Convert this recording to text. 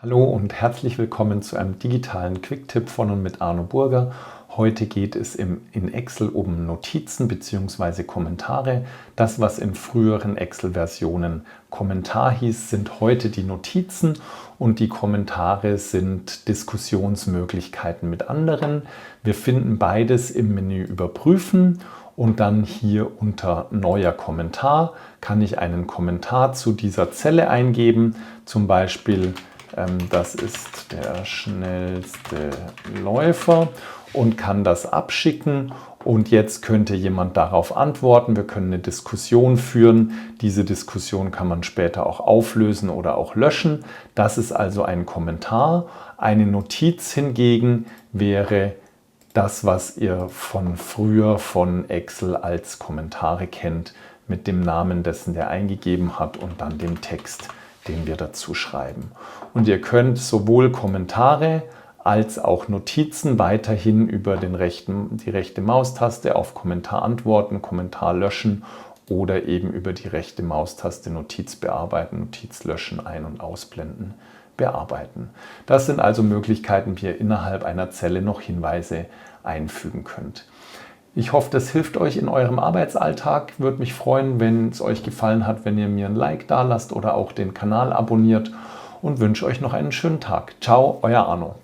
Hallo und herzlich willkommen zu einem digitalen Quick-Tipp von und mit Arno Burger. Heute geht es in Excel um Notizen bzw. Kommentare. Das, was in früheren Excel-Versionen Kommentar hieß, sind heute die Notizen und die Kommentare sind Diskussionsmöglichkeiten mit anderen. Wir finden beides im Menü Überprüfen und dann hier unter Neuer Kommentar kann ich einen Kommentar zu dieser Zelle eingeben, zum Beispiel das ist der schnellste Läufer und kann das abschicken. Und jetzt könnte jemand darauf antworten. Wir können eine Diskussion führen. Diese Diskussion kann man später auch auflösen oder auch löschen. Das ist also ein Kommentar. Eine Notiz hingegen wäre das, was ihr von früher von Excel als Kommentare kennt, mit dem Namen dessen, der eingegeben hat und dann dem Text, den wir dazu schreiben. Und ihr könnt sowohl Kommentare als auch Notizen weiterhin über die rechte Maustaste auf Kommentar antworten, Kommentar löschen oder eben über die rechte Maustaste Notiz bearbeiten, Notiz löschen, ein- und ausblenden, bearbeiten. Das sind also Möglichkeiten, wie ihr innerhalb einer Zelle noch Hinweise einfügen könnt. Ich hoffe, das hilft euch in eurem Arbeitsalltag. Würde mich freuen, wenn es euch gefallen hat, wenn ihr mir ein Like da lasst oder auch den Kanal abonniert und wünsche euch noch einen schönen Tag. Ciao, euer Arno.